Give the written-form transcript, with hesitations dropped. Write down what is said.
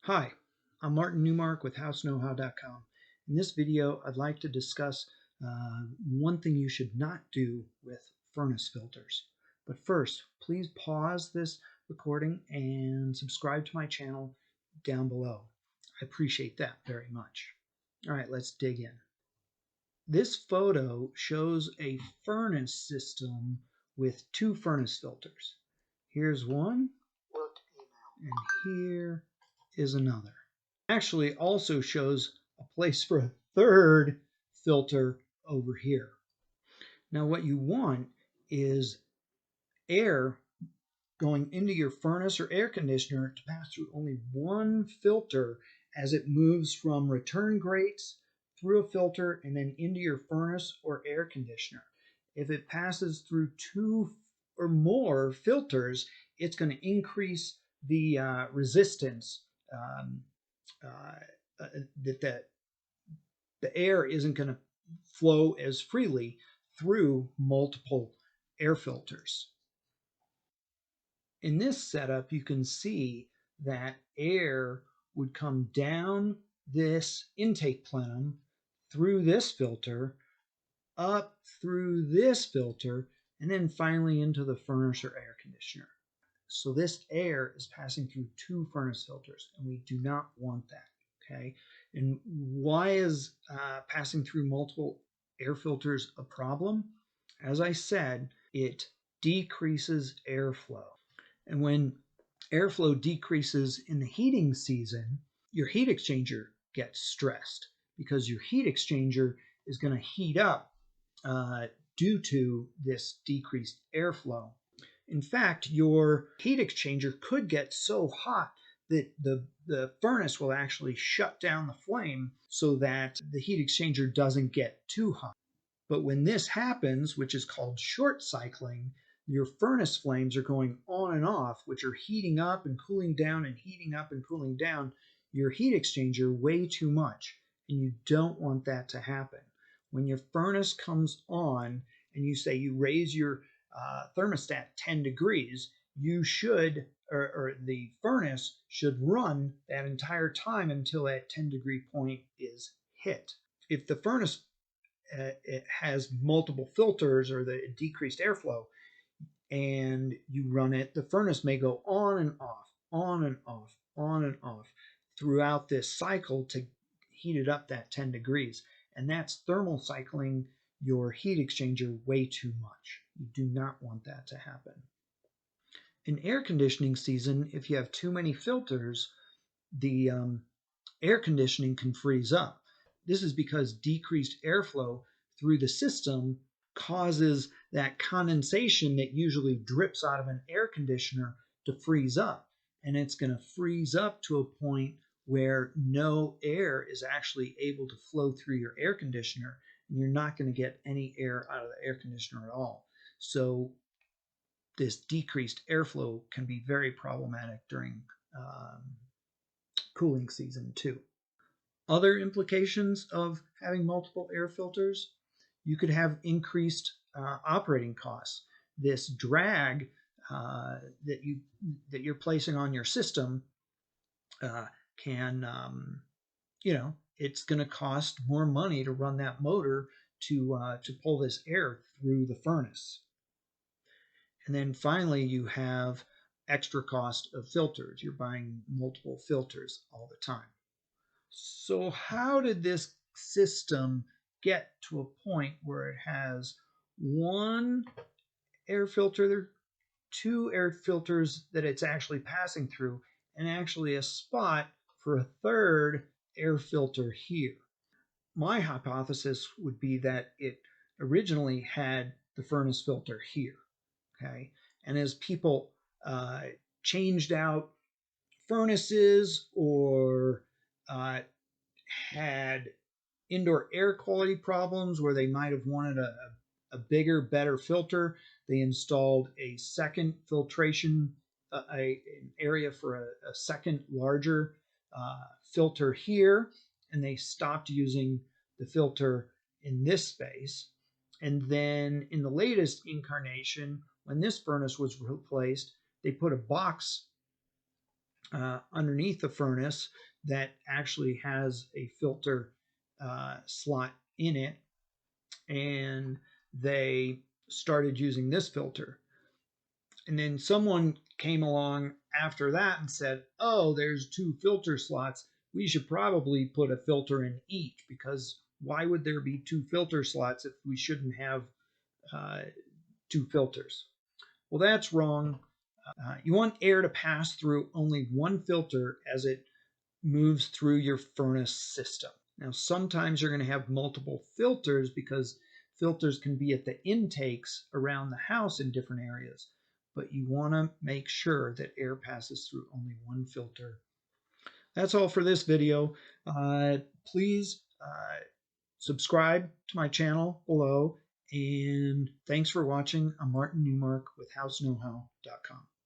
Hi, I'm Martin Newmark with HouseKnowHow.com. In this video, I'd like to discuss one thing you should not do with furnace filters. But first, please pause this recording and subscribe to my channel down below. I appreciate that very much. All right, let's dig in. This photo shows a furnace system with two furnace filters. Here's one, and here is another. Actually also shows a place for a third filter over here. Now what you want is air going into your furnace or air conditioner to pass through only one filter as it moves from return grates through a filter and then into your furnace or air conditioner. If it passes through two or more filters, it's going to increase the resistance that the air isn't going to flow as freely through multiple air filters. In this setup, you can see that air would come down this intake plenum through this filter, up through this filter, and then finally into the furnace or air conditioner. So this air is passing through two furnace filters, and we do not want that. Okay, and why is passing through multiple air filters a problem? As I said, it decreases airflow. And when airflow decreases in the heating season, your heat exchanger gets stressed because your heat exchanger is going to heat up due to this decreased airflow. In fact, your heat exchanger could get so hot that the furnace will actually shut down the flame so that the heat exchanger doesn't get too hot. But when this happens, which is called short cycling, your furnace flames are going on and off, which are heating up and cooling down and heating up and cooling down your heat exchanger way too much. And you don't want that to happen. When your furnace comes on and you say you raise your thermostat 10 degrees, you should, or the furnace should run that entire time until that 10-degree point is hit. If the furnace it has multiple filters or the decreased airflow and you run it, the furnace may go on and off, on and off, on and off throughout this cycle to heat it up that 10 degrees. And that's thermal cycling your heat exchanger way too much. You do not want that to happen. In air conditioning season, if you have too many filters, the air conditioning can freeze up. This is because decreased airflow through the system causes that condensation that usually drips out of an air conditioner to freeze up. And it's going to freeze up to a point where no air is actually able to flow through your air conditioner, and you're not going to get any air out of the air conditioner at all. So this decreased airflow can be very problematic during cooling season too. Other implications of having multiple air filters, you could have increased operating costs. This drag that you're placing on your system can, it's going to cost more money to run that motor to pull this air through the furnace. And then finally, you have extra cost of filters. You're buying multiple filters all the time. So how did this system get to a point where it has one air filter, two air filters that it's actually passing through, and actually a spot for a third air filter here? My hypothesis would be that it originally had the furnace filter here, okay? And as people changed out furnaces or had indoor air quality problems where they might have wanted a bigger, better filter, they installed a second filtration, an area for a second larger filter here, and they stopped using the filter in this space. And then in the latest incarnation, when this furnace was replaced, they put a box underneath the furnace that actually has a filter slot in it, and they started using this filter. And then someone came along after that and said, oh, there's 2 filter slots. We should probably put a filter in each, because why would there be 2 filter slots if we shouldn't have 2 filters? Well, that's wrong. You want air to pass through only one filter as it moves through your furnace system. Now, sometimes you're going to have multiple filters because filters can be at the intakes around the house in different areas, but you want to make sure that air passes through only one filter. That's all for this video. Please subscribe to my channel below, and thanks for watching. I'm Martin Newmark with HouseKnowHow.com.